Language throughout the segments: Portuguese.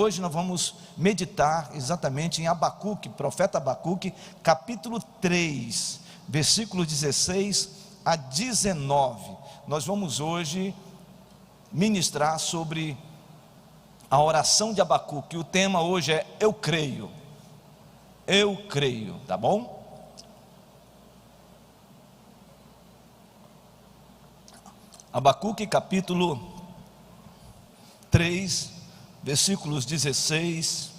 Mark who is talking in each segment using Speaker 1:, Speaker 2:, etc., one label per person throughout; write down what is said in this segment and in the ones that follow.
Speaker 1: hoje nós vamos meditar exatamente em Abacuque, profeta Abacuque, capítulo 3, versículos 16 a 19. Nós vamos hoje ministrar sobre a oração de Abacuque. O tema hoje é eu creio, tá bom? Abacuque capítulo 3, versículos 16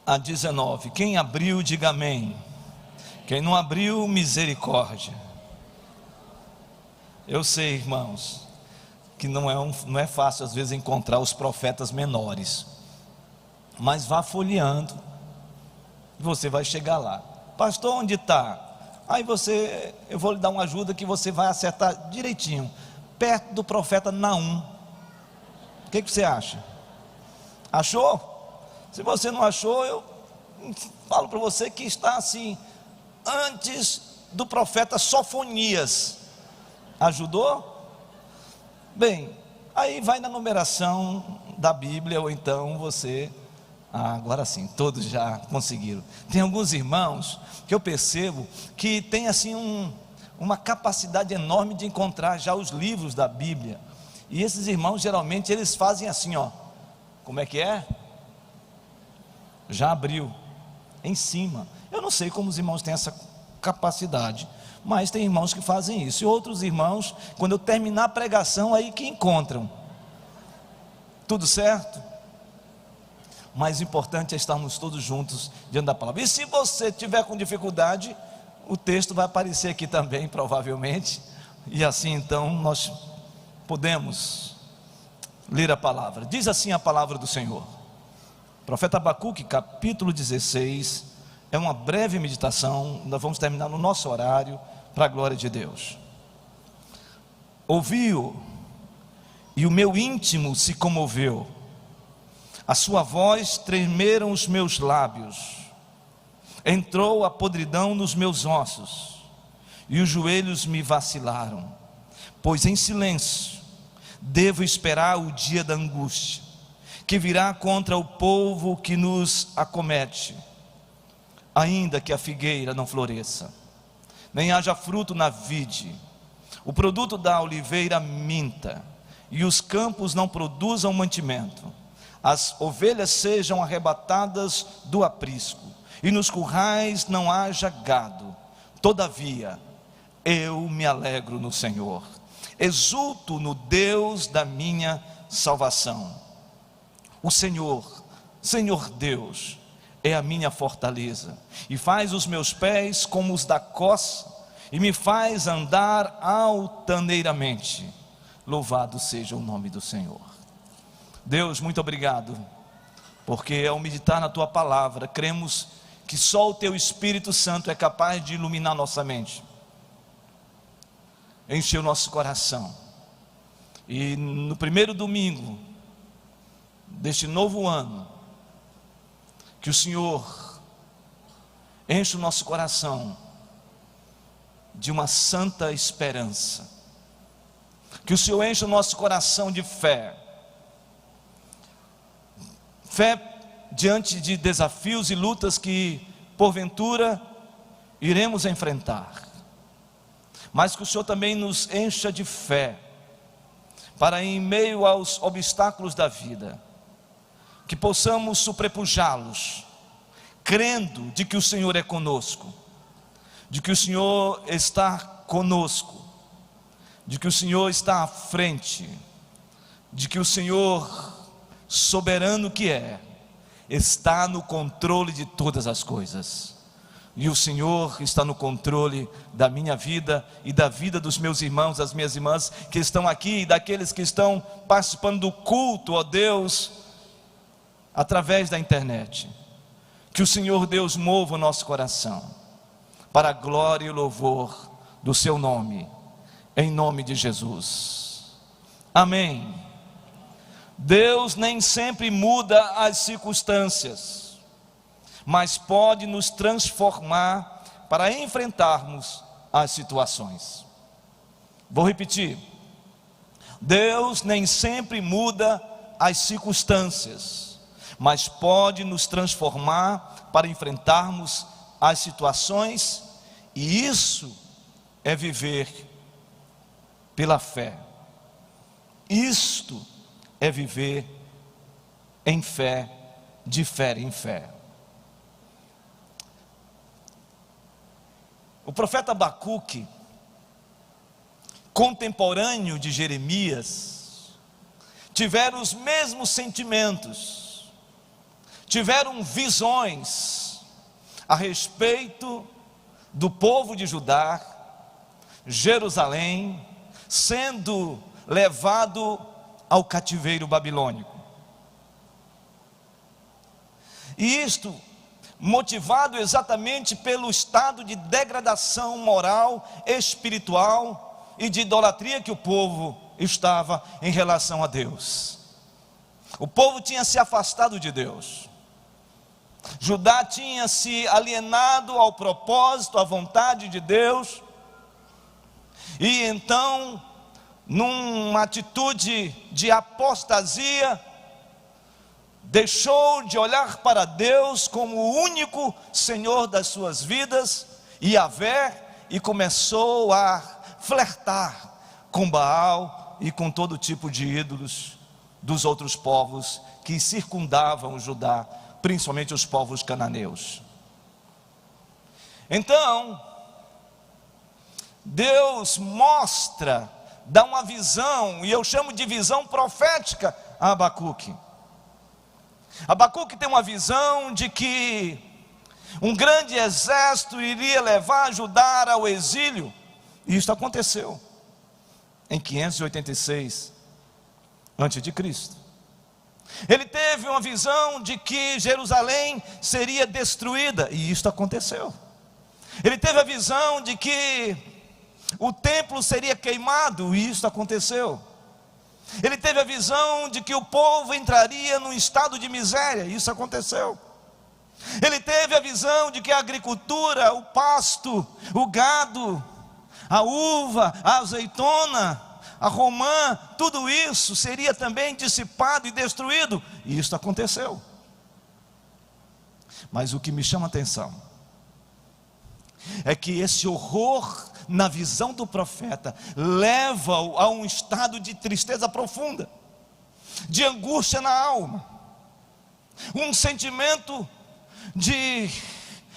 Speaker 1: a 19. Quem abriu, diga amém. Quem não abriu, misericórdia. Eu sei, irmãos, que não é fácil às vezes encontrar os profetas menores, mas vá folheando, você vai chegar lá. Pastor, onde está? Aí eu vou lhe dar uma ajuda que você vai acertar direitinho, perto do profeta Naum. O que você acha? Achou? Se você não achou, eu falo para você que está assim, antes do profeta Sofonias. Ajudou? Bem, aí vai na numeração da Bíblia, ou então você... agora sim, todos já conseguiram. Tem alguns irmãos que eu percebo que tem assim uma capacidade enorme de encontrar já os livros da Bíblia. E esses irmãos geralmente eles fazem assim, ó. Como é que é? Já abriu em cima. Eu não sei como os irmãos têm essa capacidade, mas tem irmãos que fazem isso. E outros irmãos, quando eu terminar a pregação, aí que encontram. Tudo certo? O mais importante é estarmos todos juntos diante da palavra. E se você tiver com dificuldade, o texto vai aparecer aqui também, provavelmente. E assim então nós podemos ler a palavra. Diz assim a palavra do Senhor. Profeta Abacuque, capítulo 16. É uma breve meditação. Nós vamos terminar no nosso horário, para a glória de Deus. Ouvi-o, e o meu íntimo se comoveu. A sua voz tremeram os meus lábios. Entrou a podridão nos meus ossos, e os joelhos me vacilaram. Pois em silêncio devo esperar o dia da angústia, que virá contra o povo que nos acomete. Ainda que a figueira não floresça, nem haja fruto na vide, o produto da oliveira minta, e os campos não produzam mantimento, as ovelhas sejam arrebatadas do aprisco, e nos currais não haja gado. Todavia eu me alegro no Senhor, exulto no Deus da minha salvação. O Senhor, Senhor Deus, é a minha fortaleza, e faz os meus pés como os da coça, e me faz andar altaneiramente. Louvado seja o nome do Senhor. Deus, muito obrigado, porque ao meditar na Tua palavra, cremos que só o Teu Espírito Santo é capaz de iluminar nossa mente, encher o nosso coração. E no primeiro domingo deste novo ano, que o Senhor enche o nosso coração de uma santa esperança, que o Senhor enche o nosso coração de fé diante de desafios e lutas que porventura iremos enfrentar, mas que o Senhor também nos encha de fé, para em meio aos obstáculos da vida, que possamos sobrepujá-los, crendo de que o Senhor é conosco, de que o Senhor está conosco, de que o Senhor está à frente, de que o Senhor, soberano que é, está no controle de todas as coisas. E o Senhor está no controle da minha vida e da vida dos meus irmãos, das minhas irmãs que estão aqui, e daqueles que estão participando do culto, ó Deus, através da internet. Que o Senhor Deus mova o nosso coração para a glória e o louvor do seu nome, em nome de Jesus. Amém. Deus nem sempre muda as circunstâncias, mas pode nos transformar para enfrentarmos as situações. Vou repetir: Deus nem sempre muda as circunstâncias, mas pode nos transformar para enfrentarmos as situações, e isso é viver pela fé. Isto é viver em fé, de fé em fé. O profeta Abacuque, contemporâneo de Jeremias, tiveram os mesmos sentimentos, tiveram visões a respeito do povo de Judá, Jerusalém, sendo levado ao cativeiro babilônico. E isto motivado exatamente pelo estado de degradação moral, espiritual e de idolatria que o povo estava em relação a Deus. O povo tinha se afastado de Deus. Judá tinha se alienado ao propósito, à vontade de Deus. E então, numa atitude de apostasia, deixou de olhar para Deus como o único Senhor das suas vidas, Yahvé, e começou a flertar com Baal e com todo tipo de ídolos dos outros povos que circundavam Judá, principalmente os povos cananeus. Então, Deus mostra, dá uma visão, e eu chamo de visão profética a Abacuque. Abacuque tem uma visão de que um grande exército iria levar Judá ao exílio, e isso aconteceu em 586 a.C. Ele teve uma visão de que Jerusalém seria destruída, e isso aconteceu. Ele teve a visão de que o templo seria queimado, e isso aconteceu. Ele teve a visão de que o povo entraria num estado de miséria, e isso aconteceu. Ele teve a visão de que a agricultura, o pasto, o gado, a uva, a azeitona, a romã, tudo isso seria também dissipado e destruído, e isso aconteceu. Mas o que me chama a atenção é que esse horror na visão do profeta leva-o a um estado de tristeza profunda, de angústia na alma, um sentimento de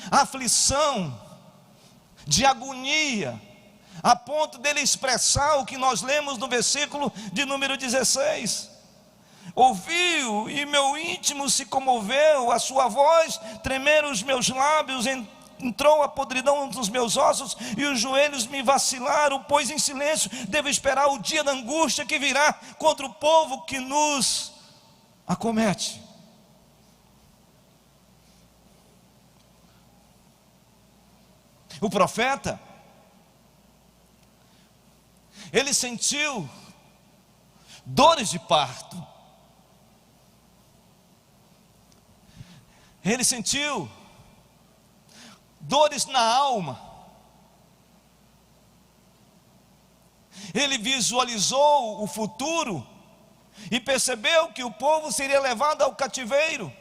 Speaker 1: aflição, de agonia, a ponto dele expressar o que nós lemos no versículo de número 16: ouviu e meu íntimo se comoveu, a sua voz tremeram os meus lábios, entrou a podridão nos meus ossos e os joelhos me vacilaram, pois em silêncio devo esperar o dia da angústia que virá contra o povo que nos acomete. O profeta, ele sentiu dores de parto, ele sentiu dores na alma, ele visualizou o futuro e percebeu que o povo seria levado ao cativeiro.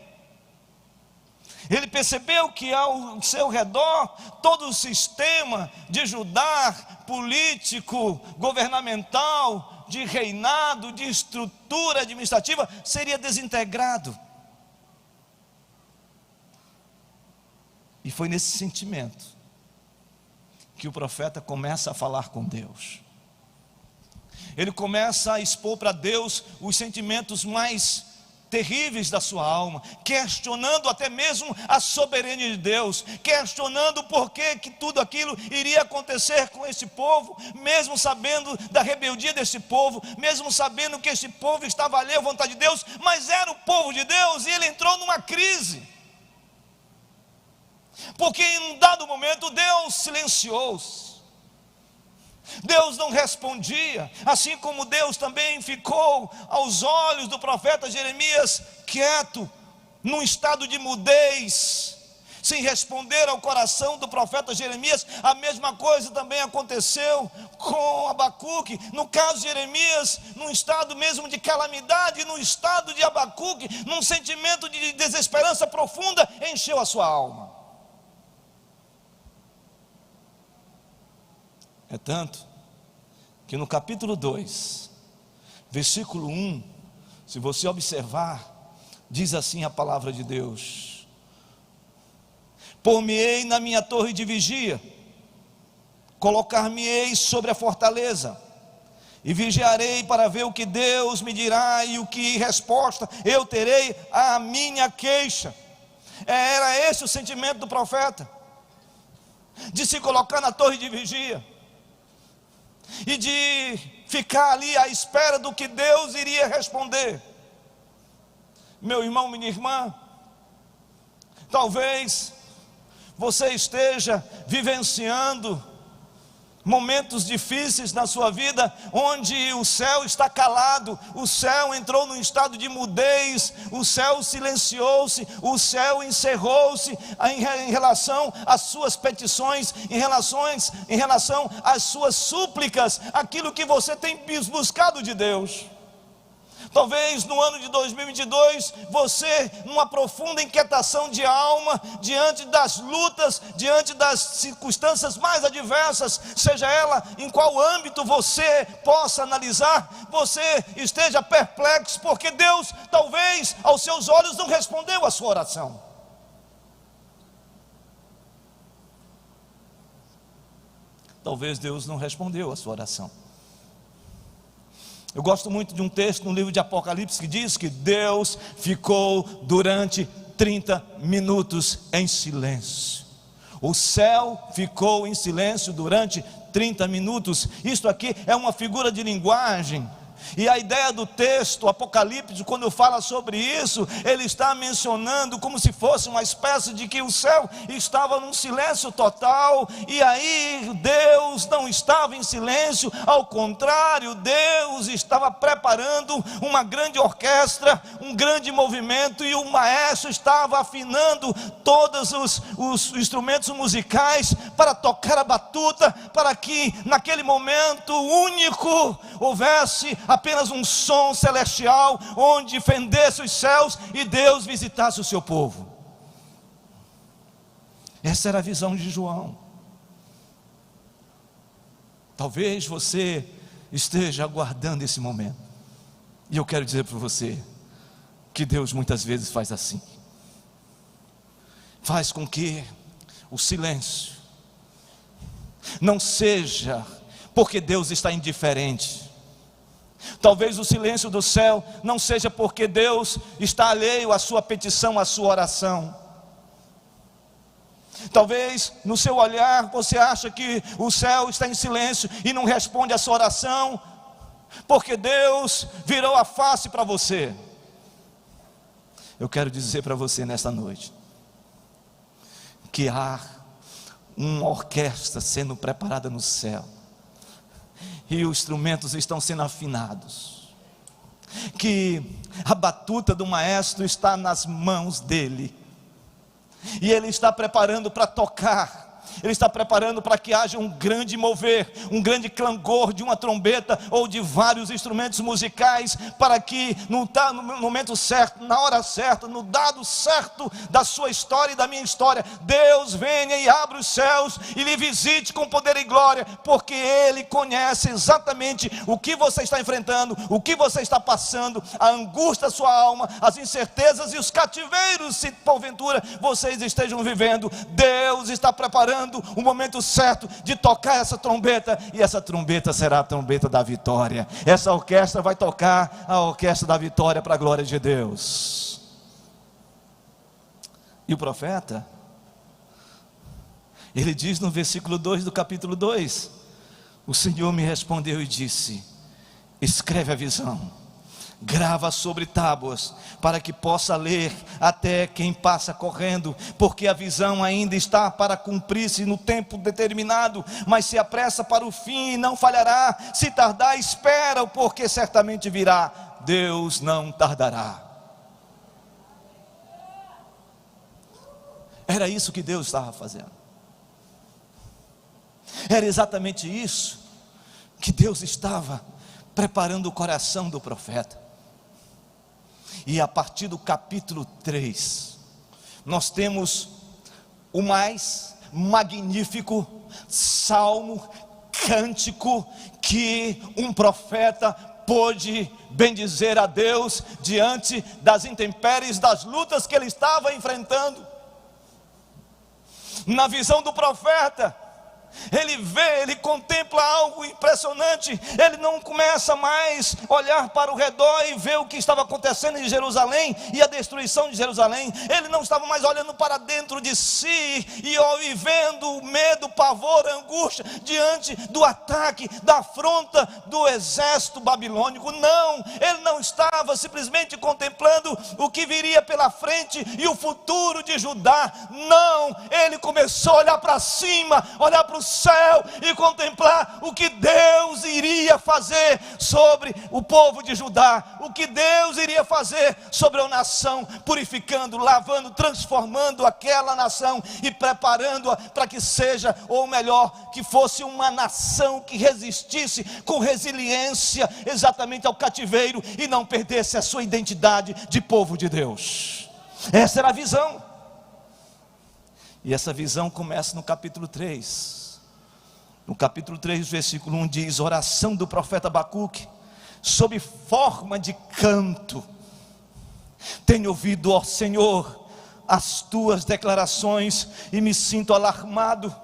Speaker 1: Ele percebeu que ao seu redor todo o sistema de Judá, político, governamental, de reinado, de estrutura administrativa, seria desintegrado. E foi nesse sentimento que o profeta começa a falar com Deus. Ele começa a expor para Deus os sentimentos mais terríveis da sua alma, questionando até mesmo a soberania de Deus, questionando por que tudo aquilo iria acontecer com esse povo, mesmo sabendo da rebeldia desse povo, mesmo sabendo que esse povo estava alheio à vontade de Deus, mas era o povo de Deus, e ele entrou numa crise, porque em um dado momento Deus silenciou-se. Deus não respondia, assim como Deus também ficou aos olhos do profeta Jeremias quieto, num estado de mudez, sem responder ao coração do profeta Jeremias. A mesma coisa também aconteceu com Abacuque. No caso de Jeremias, num estado mesmo de calamidade, no estado de Abacuque, num sentimento de desesperança profunda, encheu a sua alma. É tanto que no capítulo 2, versículo 1, se você observar, diz assim a palavra de Deus: por-me-ei na minha torre de vigia, colocar-me-ei sobre a fortaleza, e vigiarei para ver o que Deus me dirá e o que resposta eu terei à minha queixa. Era esse o sentimento do profeta, de se colocar na torre de vigia e de ficar ali à espera do que Deus iria responder. Meu irmão, minha irmã, talvez você esteja vivenciando momentos difíceis na sua vida, onde o céu está calado, o céu entrou num estado de mudez, o céu silenciou-se, o céu encerrou-se em relação às suas petições, em relação às suas súplicas, aquilo que você tem buscado de Deus. Talvez no ano de 2022, você, numa profunda inquietação de alma, diante das lutas, diante das circunstâncias mais adversas, seja ela em qual âmbito você possa analisar, você esteja perplexo, porque Deus, talvez, aos seus olhos não respondeu a sua oração. Talvez Deus não respondeu a sua oração. Eu gosto muito de um texto no livro de Apocalipse que diz que Deus ficou durante 30 minutos em silêncio. O céu ficou em silêncio durante 30 minutos. Isto aqui é uma figura de linguagem. E a ideia do texto Apocalipse, quando fala sobre isso, ele está mencionando como se fosse uma espécie de que o céu estava num silêncio total, e aí Deus não estava em silêncio, ao contrário, Deus estava preparando uma grande orquestra, um grande movimento, e o maestro estava afinando todos os instrumentos musicais para tocar a batuta, para que naquele momento único houvesse apenas um som celestial, onde fendesse os céus e Deus visitasse o seu povo. Essa era a visão de João. Talvez você esteja aguardando esse momento, e eu quero dizer para você que Deus muitas vezes faz assim, faz com que o silêncio não seja porque Deus está indiferente. Talvez o silêncio do céu não seja porque Deus está alheio à sua petição, à sua oração. Talvez no seu olhar você acha que o céu está em silêncio e não responde à sua oração, porque Deus virou a face para você. Eu quero dizer para você nesta noite que há uma orquestra sendo preparada no céu, e os instrumentos estão sendo afinados, que a batuta do maestro está nas mãos dele, e ele está preparando para tocar. Ele está preparando para que haja um grande mover, um grande clangor de uma trombeta ou de vários instrumentos musicais, para que no momento certo, na hora certa, no dado certo da sua história e da minha história, Deus venha e abra os céus e lhe visite com poder e glória, porque Ele conhece exatamente o que você está enfrentando, o que você está passando, a angústia da sua alma, as incertezas e os cativeiros, se porventura vocês estejam vivendo. Deus está preparando o momento certo de tocar essa trombeta, e essa trombeta será a trombeta da vitória. Essa orquestra vai tocar a orquestra da vitória para a glória de Deus. E o profeta, ele diz no versículo 2 do capítulo 2: o Senhor me respondeu e disse: escreve a visão, grava sobre tábuas, para que possa ler até quem passa correndo, porque a visão ainda está para cumprir-se no tempo determinado, mas se apressa para o fim e não falhará. Se tardar, espera, porque certamente virá. Deus não tardará. É Era isso que Deus estava fazendo. Era exatamente isso que Deus estava preparando o coração do profeta. E a partir do capítulo 3, nós temos o mais magnífico salmo, cântico que um profeta pôde bendizer a Deus diante das intempéries, das lutas que ele estava enfrentando. Na visão do profeta, ele vê, ele contempla algo impressionante. Ele não começa mais a olhar para o redor e ver o que estava acontecendo em Jerusalém e a destruição de Jerusalém. Ele não estava mais olhando para dentro de si e vendo o medo, pavor, angústia diante do ataque, da afronta do exército babilônico. Não, ele não estava simplesmente contemplando o que viria pela frente e o futuro de Judá. Não, ele começou a olhar para cima, olhar para o céu e contemplar o que Deus iria fazer sobre o povo de Judá, o que Deus iria fazer sobre a nação, purificando, lavando, transformando aquela nação e preparando-a para que seja, ou melhor, que fosse uma nação que resistisse com resiliência exatamente ao cativeiro e não perdesse a sua identidade de povo de Deus. Essa era a visão. E essa visão começa no capítulo 3. No capítulo 3, versículo 1 diz: oração do profeta Abacuque, sob forma de canto. Tenho ouvido, ó Senhor, as tuas declarações e me sinto alarmado.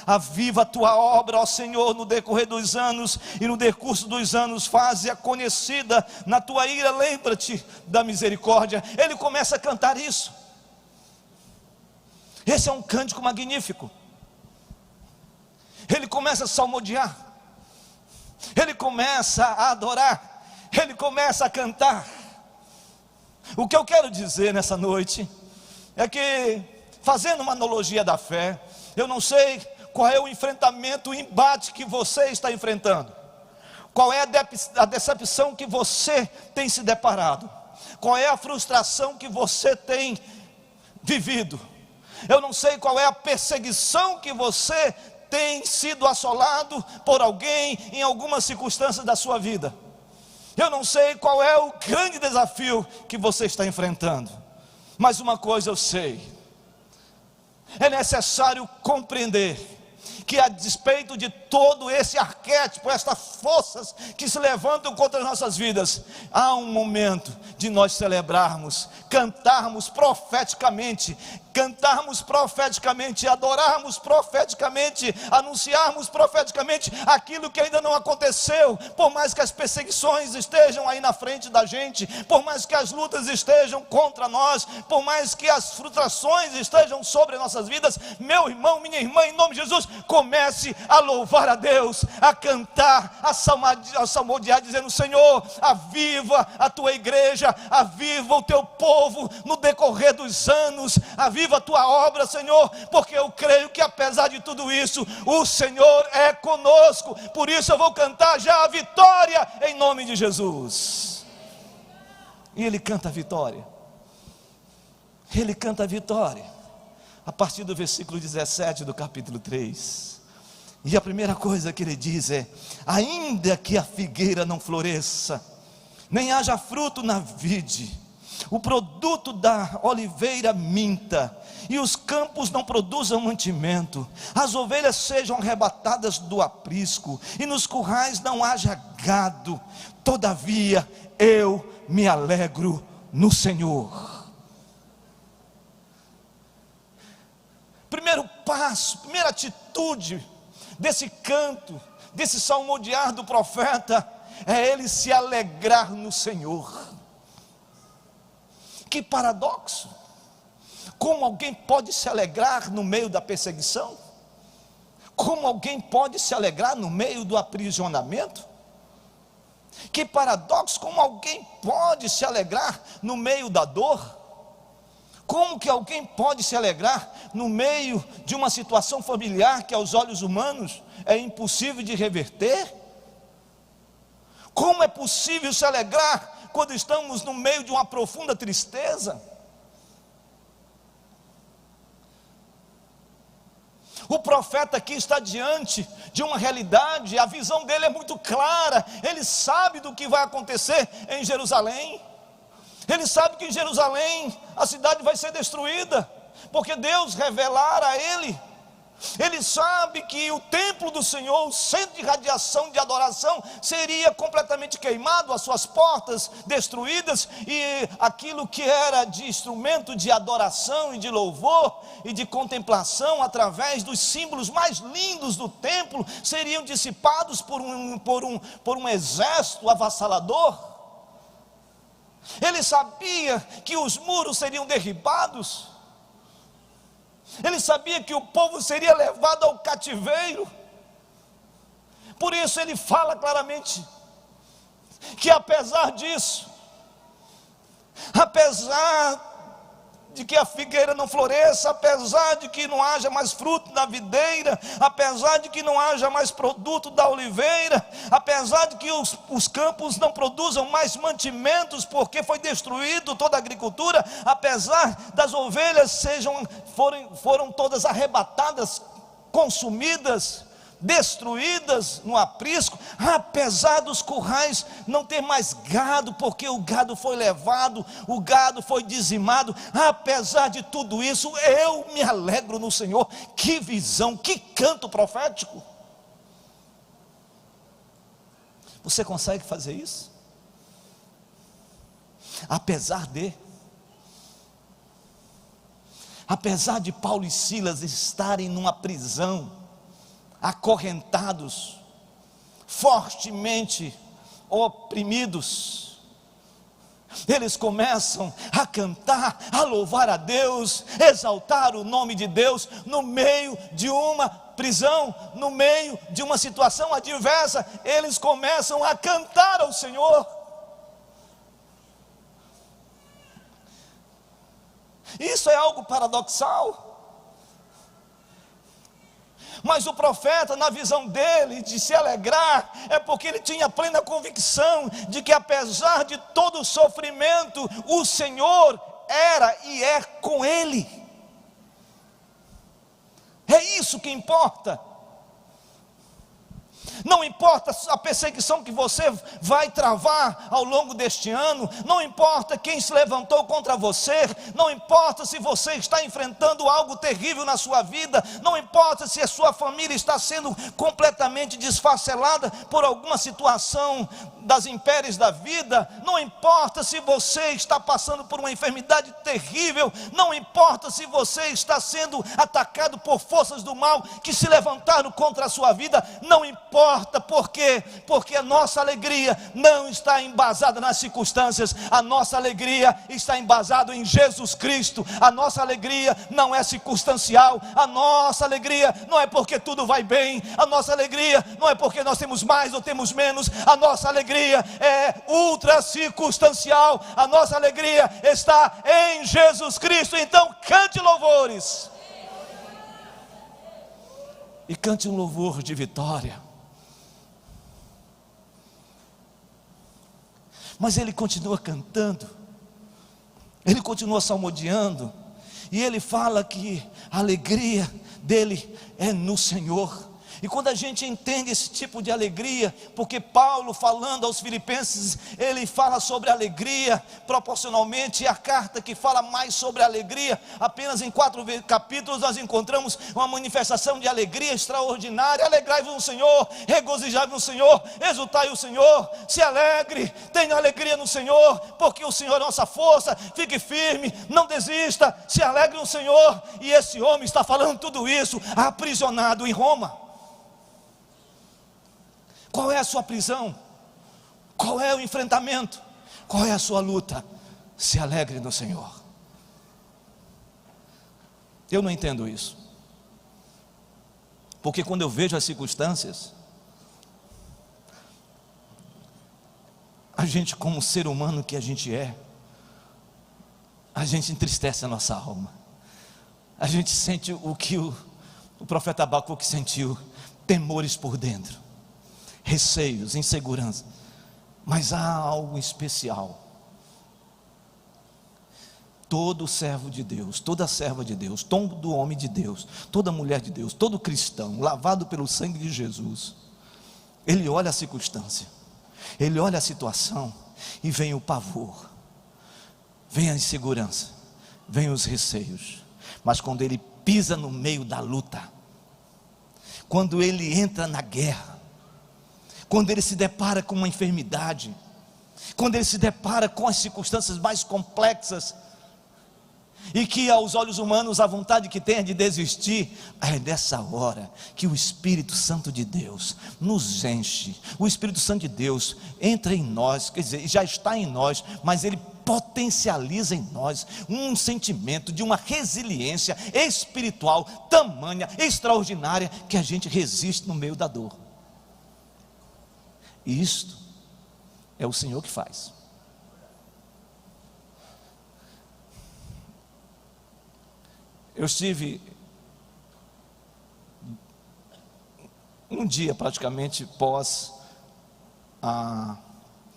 Speaker 1: Aviva a tua obra, ó Senhor, no decorrer dos anos, e no decurso dos anos faze-a conhecida. Na tua ira lembra-te da misericórdia. Ele começa a cantar isso. Esse é um cântico magnífico. Ele começa a salmodiar, ele começa a adorar, ele começa a cantar. O que eu quero dizer nessa noite é que, fazendo uma analogia da fé, eu não sei qual é o enfrentamento, o embate que você está enfrentando, qual é a decepção que você tem se deparado, qual é a frustração que você tem vivido. Eu não sei qual é a perseguição que você tem sido assolado por alguém em alguma circunstância da sua vida. Eu não sei qual é o grande desafio que você está enfrentando, mas uma coisa eu sei: é necessário compreender que, a despeito de todo esse arquétipo, estas forças que se levantam contra as nossas vidas, há um momento de nós celebrarmos, cantarmos profeticamente, adorarmos profeticamente, anunciarmos profeticamente aquilo que ainda não aconteceu. Por mais que as perseguições estejam aí na frente da gente, por mais que as lutas estejam contra nós, por mais que as frustrações estejam sobre nossas vidas, meu irmão, minha irmã, em nome de Jesus, comece a louvar a Deus, a cantar, a salmodiar, dizendo: Senhor, aviva a tua igreja, aviva o teu povo no decorrer dos anos, aviva a tua obra, Senhor, porque eu creio que apesar de tudo isso, o Senhor é conosco. Por isso eu vou cantar já a vitória em nome de Jesus. E ele canta a vitória. Ele canta a vitória a partir do versículo 17 do capítulo 3. E a primeira coisa que ele diz é: ainda que a figueira não floresça, nem haja fruto na vide, o produto da oliveira minta, e os campos não produzam mantimento, as ovelhas sejam arrebatadas do aprisco, e nos currais não haja gado, todavia eu me alegro no Senhor. Primeiro passo, primeira atitude desse canto, desse salmodiar do profeta, é ele se alegrar no Senhor. Que paradoxo! Como alguém pode se alegrar no meio da perseguição? Como alguém pode se alegrar no meio do aprisionamento? Que paradoxo! Como alguém pode se alegrar no meio da dor? Como que alguém pode se alegrar no meio de uma situação familiar que aos olhos humanos é impossível de reverter? Como é possível se alegrar quando estamos no meio de uma profunda tristeza? O profeta aqui está diante de uma realidade, a visão dele é muito clara, ele sabe do que vai acontecer em Jerusalém, ele sabe que em Jerusalém a cidade vai ser destruída, porque Deus revelara a ele. Ele sabe que o templo do Senhor, o centro de radiação de adoração, seria completamente queimado, as suas portas destruídas, e aquilo que era de instrumento de adoração e de louvor e de contemplação, através dos símbolos mais lindos do templo, seriam dissipados por um exército avassalador. Ele sabia que os muros seriam derribados. Ele sabia que o povo seria levado ao cativeiro. Por isso ele fala claramente que apesar disso, apesar de que a figueira não floresça, apesar de que não haja mais fruto na videira, apesar de que não haja mais produto da oliveira, apesar de que os campos não produzam mais mantimentos, porque foi destruído toda a agricultura, apesar das ovelhas foram todas arrebatadas, consumidas, destruídas no aprisco, apesar dos currais não ter mais gado, porque o gado foi levado, o gado foi dizimado, apesar de tudo isso, eu me alegro no Senhor. Que visão, que canto profético! Você consegue fazer isso? Apesar de Paulo e Silas estarem numa prisão, acorrentados, fortemente oprimidos, eles começam a cantar, a louvar a Deus, exaltar o nome de Deus, no meio de uma prisão, no meio de uma situação adversa, eles começam a cantar ao Senhor. Isso é algo paradoxal. Mas o profeta, na visão dele de se alegrar, é porque ele tinha plena convicção de que apesar de todo o sofrimento, o Senhor era e é com ele. É isso que importa. Não importa a perseguição que você vai travar ao longo deste ano, não importa quem se levantou contra você, não importa se você está enfrentando algo terrível na sua vida, não importa se a sua família está sendo completamente desfacelada por alguma situação das intempéries da vida, não importa se você está passando por uma enfermidade terrível, não importa se você está sendo atacado por forças do mal que se levantaram contra a sua vida, não importa, por quê? Porque a nossa alegria não está embasada nas circunstâncias, a nossa alegria está embasada em Jesus Cristo. A nossa alegria não é circunstancial, a nossa alegria não é porque tudo vai bem, a nossa alegria não é porque nós temos mais ou temos menos, a nossa alegria é ultra circunstancial, a nossa alegria está em Jesus Cristo. Então cante louvores, e cante um louvor de vitória. Mas ele continua cantando, ele continua salmodiando, e ele fala que a alegria dele é no Senhor. E quando a gente entende esse tipo de alegria, porque Paulo, falando aos filipenses, ele fala sobre alegria proporcionalmente, e a carta que fala mais sobre alegria, apenas em 4 capítulos nós encontramos uma manifestação de alegria extraordinária. Alegrai-vos no Senhor, regozijai-vos no Senhor, exultai o Senhor, se alegre, tenha alegria no Senhor, porque o Senhor é nossa força. Fique firme, não desista, se alegre no Senhor. E esse homem está falando tudo isso aprisionado em Roma. Qual é a sua prisão? Qual é o enfrentamento? Qual é a sua luta? Se alegre no Senhor. Eu não entendo isso, porque quando eu vejo as circunstâncias, a gente, como ser humano que a gente é, a gente entristece a nossa alma. A gente sente o que o profeta Abacuque sentiu: temores por dentro, receios, insegurança. Mas há algo especial. Todo servo de Deus, toda serva de Deus, todo homem de Deus, toda mulher de Deus, todo cristão, lavado pelo sangue de Jesus, ele olha a circunstância, ele olha a situação, e vem o pavor, vem a insegurança, vem os receios. Mas quando ele pisa no meio da luta, quando ele entra na guerra, quando ele se depara com uma enfermidade, quando ele se depara com as circunstâncias mais complexas, e que aos olhos humanos a vontade que tem é de desistir, é nessa hora que o Espírito Santo de Deus nos enche. O Espírito Santo de Deus entra em nós, quer dizer, já está em nós, mas ele potencializa em nós um sentimento de uma resiliência espiritual tamanha, extraordinária, que a gente resiste no meio da dor. E isto é o Senhor que faz. Eu estive um dia praticamente pós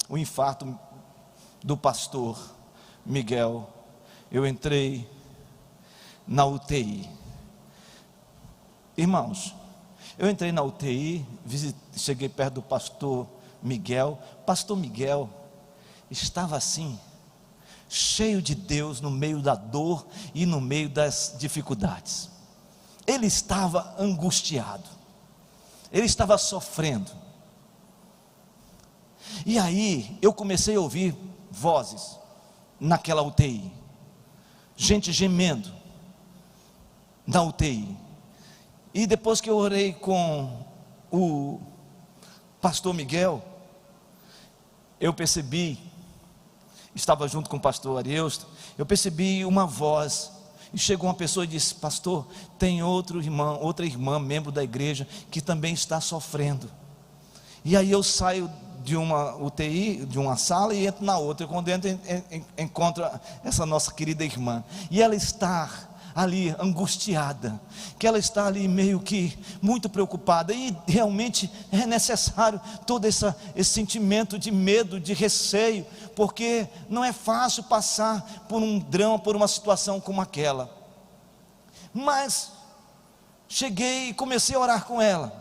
Speaker 1: o infarto do pastor Miguel. Eu entrei na UTI. Irmãos, eu entrei na UTI, cheguei perto do pastor Miguel. Pastor Miguel estava assim, cheio de Deus no meio da dor e no meio das dificuldades. Ele estava angustiado, ele estava sofrendo. E aí eu comecei a ouvir vozes naquela UTI, gente gemendo na UTI. E depois que eu orei com o pastor Miguel, eu percebi, estava junto com o pastor Areusto, eu percebi uma voz, e chegou uma pessoa e disse: pastor, tem outra irmã, membro da igreja, que também está sofrendo. E aí eu saio de uma UTI, de uma sala, e entro na outra. Quando entro, encontro essa nossa querida irmã, e ela está ali angustiada, que ela está ali meio que muito preocupada, e realmente é necessário todo esse sentimento de medo, de receio, porque não é fácil passar por um drama, por uma situação como aquela. Mas cheguei e comecei a orar com ela,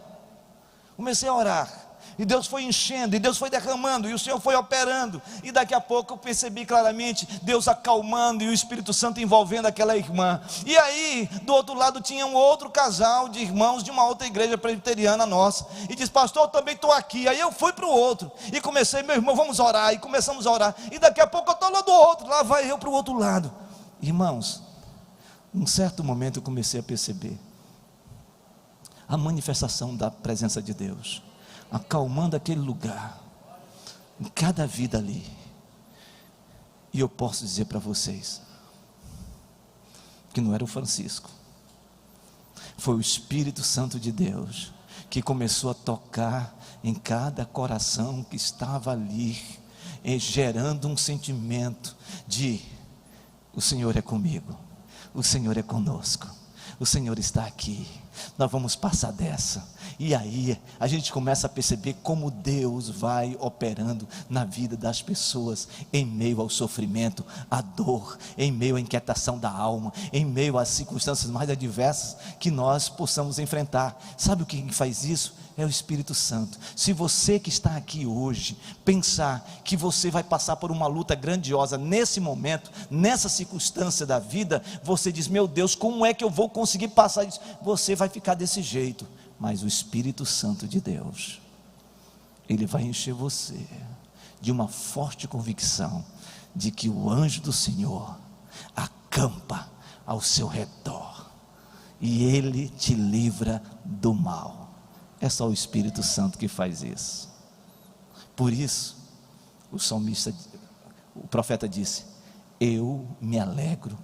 Speaker 1: comecei a orar, e Deus foi enchendo, e Deus foi derramando, e o Senhor foi operando, e daqui a pouco eu percebi claramente Deus acalmando, e o Espírito Santo envolvendo aquela irmã. E aí do outro lado tinha um outro casal de irmãos de uma outra igreja presbiteriana nossa, e disse: pastor, eu também estou aqui. Aí eu fui para o outro, e comecei: meu irmão, vamos orar, e começamos a orar, e daqui a pouco eu estou lá do outro, lá vai eu para o outro lado. Irmãos, num certo momento eu comecei a perceber a manifestação da presença de Deus, acalmando aquele lugar, em cada vida ali. E eu posso dizer para vocês, que não era o Francisco, foi o Espírito Santo de Deus, que começou a tocar em cada coração que estava ali, gerando um sentimento de: o Senhor é comigo, o Senhor é conosco, o Senhor está aqui, nós vamos passar dessa. E aí a gente começa a perceber como Deus vai operando na vida das pessoas, em meio ao sofrimento, à dor, em meio à inquietação da alma, em meio às circunstâncias mais adversas que nós possamos enfrentar. Sabe o que faz isso? É o Espírito Santo. Se você que está aqui hoje pensar que você vai passar por uma luta grandiosa nesse momento, nessa circunstância da vida, você diz: meu Deus, como é que eu vou conseguir passar isso? Você vai ficar desse jeito. Mas o Espírito Santo de Deus, ele vai encher você de uma forte convicção de que o anjo do Senhor acampa ao seu redor, e ele te livra do mal. É só o Espírito Santo que faz isso. Por isso o profeta disse: eu me alegro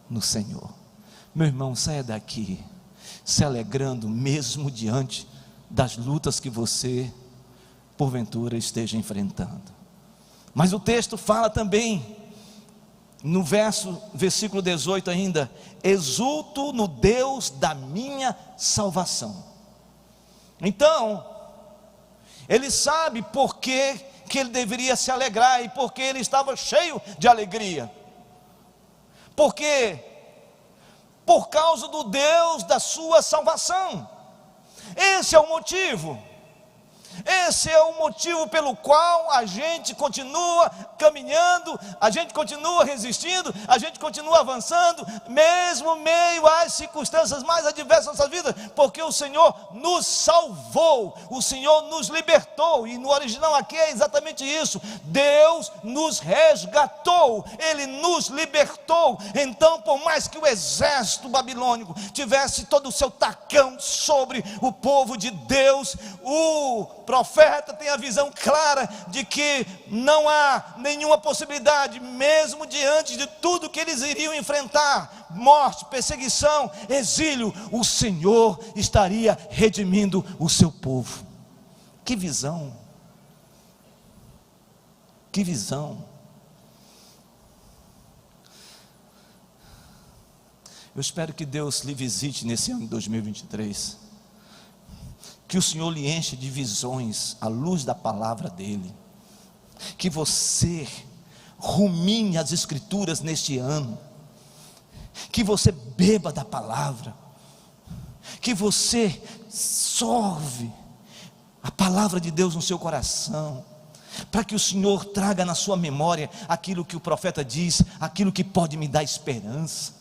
Speaker 1: no Senhor. Meu irmão, saia daqui se alegrando, mesmo diante das lutas que você porventura esteja enfrentando. Mas o texto fala também, no versículo 18 ainda: exulto no Deus da minha salvação. Então, ele sabe por que ele deveria se alegrar, e porque ele estava cheio de alegria. Por quê? Por causa do Deus da sua salvação. Esse é o motivo. Esse é o motivo pelo qual a gente continua caminhando, a gente continua resistindo, a gente continua avançando, mesmo meio às circunstâncias mais adversas da nossa vida, porque o Senhor nos salvou, o Senhor nos libertou, e no original aqui é exatamente isso: Deus nos resgatou, Ele nos libertou. Então, por mais que o exército babilônico tivesse todo o seu tacão sobre o povo de Deus, o profeta tem a visão clara de que não há nenhuma possibilidade, mesmo diante de tudo que eles iriam enfrentar, morte, perseguição, exílio, o Senhor estaria redimindo o seu povo. Que visão! Que visão! Eu espero que Deus lhe visite nesse ano de 2023. Que o Senhor lhe enche de visões à luz da palavra dEle. Que você rumine as Escrituras neste ano. Que você beba da palavra. Que você sorve a palavra de Deus no seu coração. Para que o Senhor traga na sua memória aquilo que o profeta diz, aquilo que pode me dar esperança.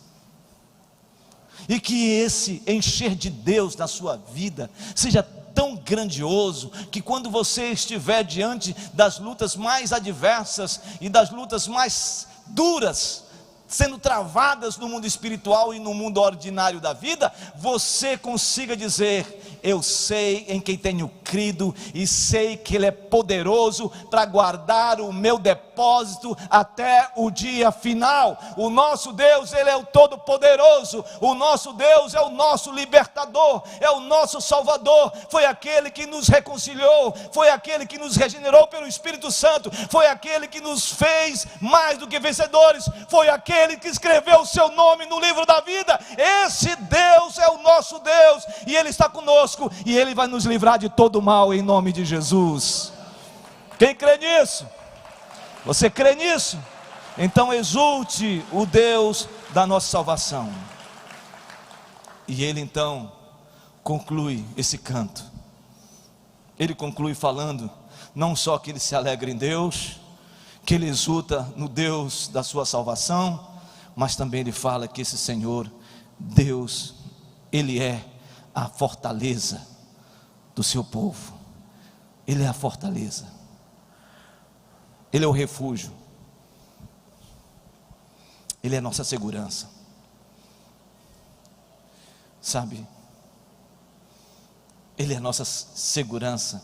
Speaker 1: E que esse encher de Deus na sua vida seja tão grandioso, que quando você estiver diante das lutas mais adversas e das lutas mais duras, sendo travadas no mundo espiritual e no mundo ordinário da vida, você consiga dizer: eu sei em quem tenho crido, e sei que Ele é poderoso para guardar o meu depósito até o dia final. O nosso Deus, Ele é o Todo-Poderoso, o nosso Deus é o nosso libertador, é o nosso Salvador, foi aquele que nos reconciliou, foi aquele que nos regenerou pelo Espírito Santo, foi aquele que nos fez mais do que vencedores, foi aquele que escreveu o seu nome no livro da vida. Esse Deus é o nosso Deus, e Ele está conosco, e Ele vai nos livrar de todo o mal, em nome de Jesus. Quem crê nisso? Você crê nisso? Então exulte o Deus da nossa salvação. E ele então conclui esse canto. Ele conclui falando não só que ele se alegra em Deus, que ele exulta no Deus da sua salvação, mas também ele fala que esse Senhor, Deus, Ele é a fortaleza do seu povo. Ele é a fortaleza, Ele é o refúgio, Ele é a nossa segurança. Sabe, Ele é a nossa segurança,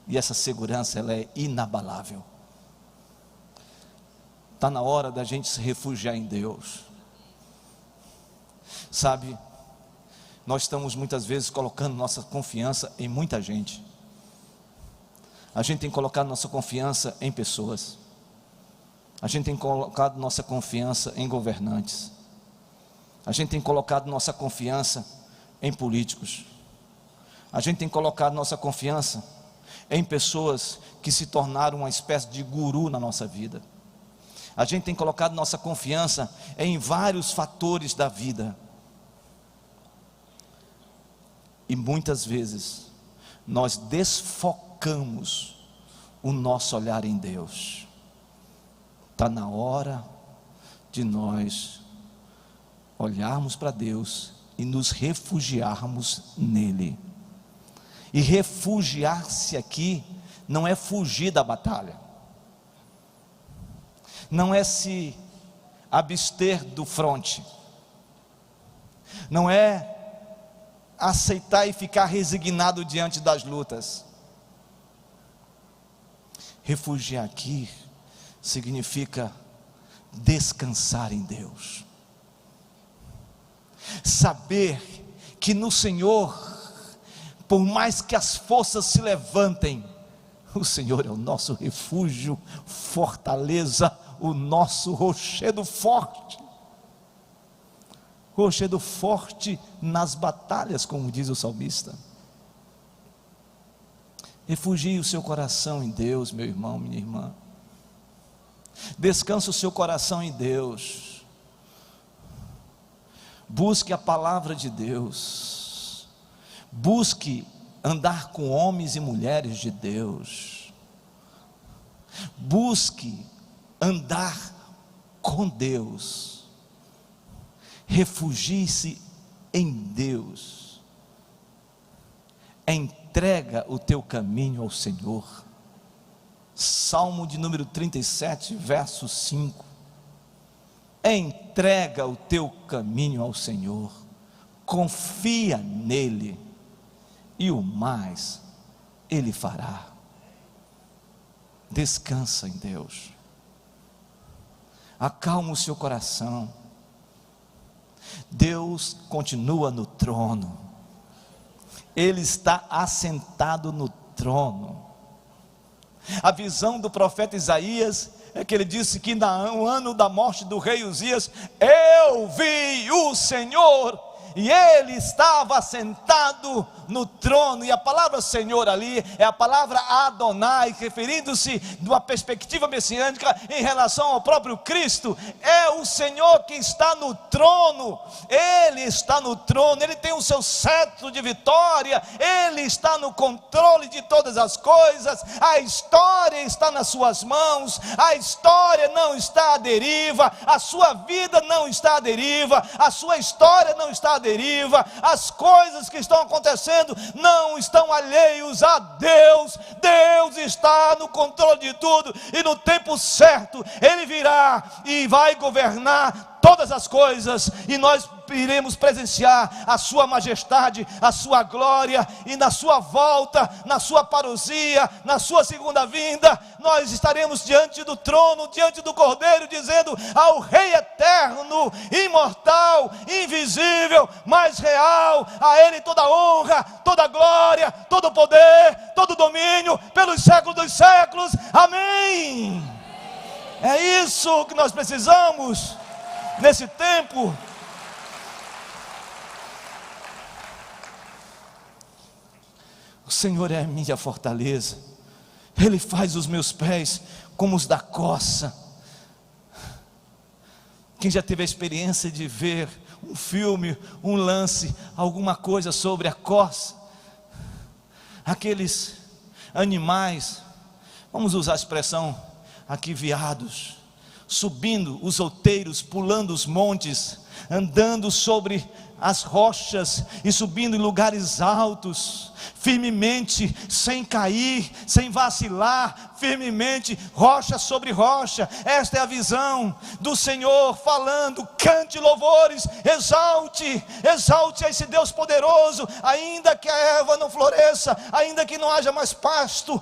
Speaker 1: e essa segurança ela é inabalável. Está na hora da gente se refugiar em Deus. Sabe, nós estamos muitas vezes colocando nossa confiança em muita gente. A gente tem colocado nossa confiança em pessoas. A gente tem colocado nossa confiança em governantes. A gente tem colocado nossa confiança em políticos. A gente tem colocado nossa confiança em pessoas que se tornaram uma espécie de guru na nossa vida. A gente tem colocado nossa confiança em vários fatores da vida. E muitas vezes nós desfocamos o nosso olhar em Deus. Está na hora de nós olharmos para Deus e nos refugiarmos nele. E refugiar-se aqui não é fugir da batalha, não é se abster do fronte, não é aceitar e ficar resignado diante das lutas. Refugiar aqui significa descansar em Deus, saber que no Senhor, por mais que as forças se levantem, o Senhor é o nosso refúgio, fortaleza, o nosso rochedo forte. Rochedo forte nas batalhas, como diz o salmista. Refugie o seu coração em Deus, meu irmão, minha irmã. Descansa o seu coração em Deus. Busque a palavra de Deus. Busque andar com homens e mulheres de Deus. Busque andar com Deus. Refugie-se em Deus. Entrega o teu caminho ao Senhor. Salmo de número 37, verso 5. Entrega o teu caminho ao Senhor, confia nele, e o mais Ele fará. Descansa em Deus, acalma o seu coração. Deus continua no trono, Ele está assentado no trono. A visão do profeta Isaías é que ele disse que no ano da morte do rei Uzias, eu vi o Senhor, e Ele estava sentado no trono. E a palavra Senhor ali é a palavra Adonai, referindo-se de uma perspectiva messiânica em relação ao próprio Cristo. É o Senhor que está no trono, Ele está no trono, Ele tem o seu cetro de vitória, Ele está no controle de todas as coisas. A história está nas suas mãos, a história não está à deriva, a sua vida não está à deriva, a sua história não está à deriva, as coisas que estão acontecendo não estão alheios a Deus. Deus está no controle de tudo, e no tempo certo Ele virá e vai governar todas as coisas, e nós iremos presenciar a sua majestade, a sua glória, e na sua volta, na sua parousia, na sua segunda vinda, nós estaremos diante do trono, diante do Cordeiro, dizendo ao Rei eterno, imortal, invisível, mas real, a Ele toda honra, toda glória, todo poder, todo domínio, pelos séculos dos séculos, amém. É isso que nós precisamos nesse tempo. O Senhor é a minha fortaleza, Ele faz os meus pés como os da coça. Quem já teve a experiência de ver um filme, um lance, alguma coisa sobre a coça, aqueles animais, vamos usar a expressão aqui, veados, subindo os outeiros, pulando os montes, andando sobre as rochas e subindo em lugares altos, firmemente, sem cair, sem vacilar, firmemente, rocha sobre rocha. Esta é a visão do Senhor falando. Cante louvores, exalte a esse Deus poderoso. Ainda que a erva não floresça, ainda que não haja mais pasto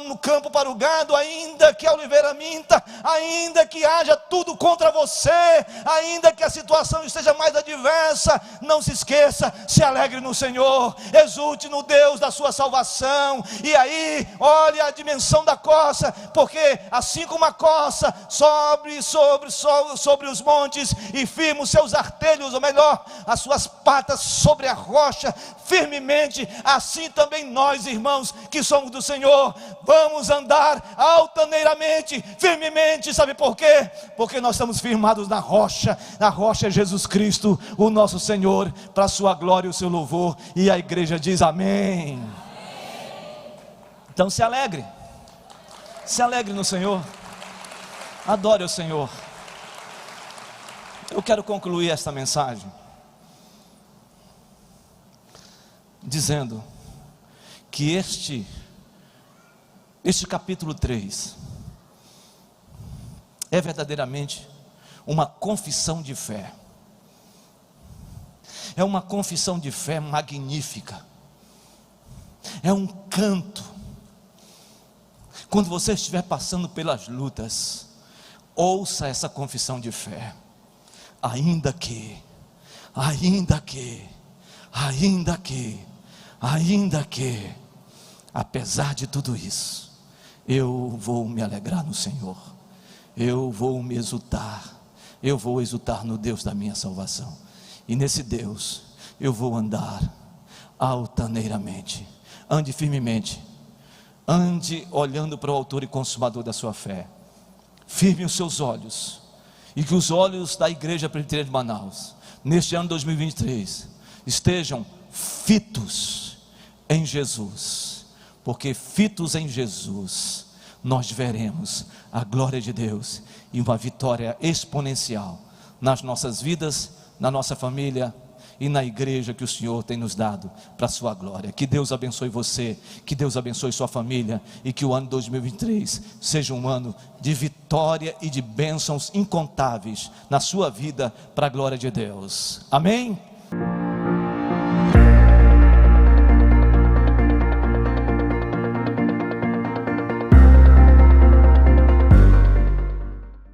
Speaker 1: no campo para o gado, ainda que a oliveira minta, ainda que haja tudo contra você, ainda que a situação esteja mais adversa, não se esqueça, se alegre no Senhor, exulte no Deus da sua salvação. E aí, olhe a dimensão da coça, porque assim como a coça sobe sobre os montes e firma os seus artelhos, ou melhor, as suas patas sobre a rocha firmemente, assim também nós, irmãos, que somos do Senhor, vamos andar altaneiramente, firmemente. Sabe por quê? Porque nós estamos firmados na rocha é Jesus Cristo, o nosso Senhor, para a sua glória e o seu louvor. E a igreja diz amém. Então se alegre no Senhor, adore o Senhor. Eu quero concluir esta mensagem dizendo que este capítulo 3 é verdadeiramente uma confissão de fé. É uma confissão de fé magnífica. É um canto. Quando você estiver passando pelas lutas, ouça essa confissão de fé. Ainda que, apesar de tudo isso, eu vou me alegrar no Senhor, eu vou me exultar, eu vou exultar no Deus da minha salvação, e nesse Deus eu vou andar altaneiramente. Ande firmemente, ande olhando para o autor e consumador da sua fé. Firme os seus olhos, e que os olhos da igreja presbiteriana de Manaus neste ano 2023, estejam fitos em Jesus, porque fitos em Jesus, nós veremos a glória de Deus e uma vitória exponencial nas nossas vidas, na nossa família e na igreja que o Senhor tem nos dado para a sua glória. Que Deus abençoe você, que Deus abençoe sua família, e que o ano 2023 seja um ano de vitória e de bênçãos incontáveis na sua vida, para a glória de Deus. Amém?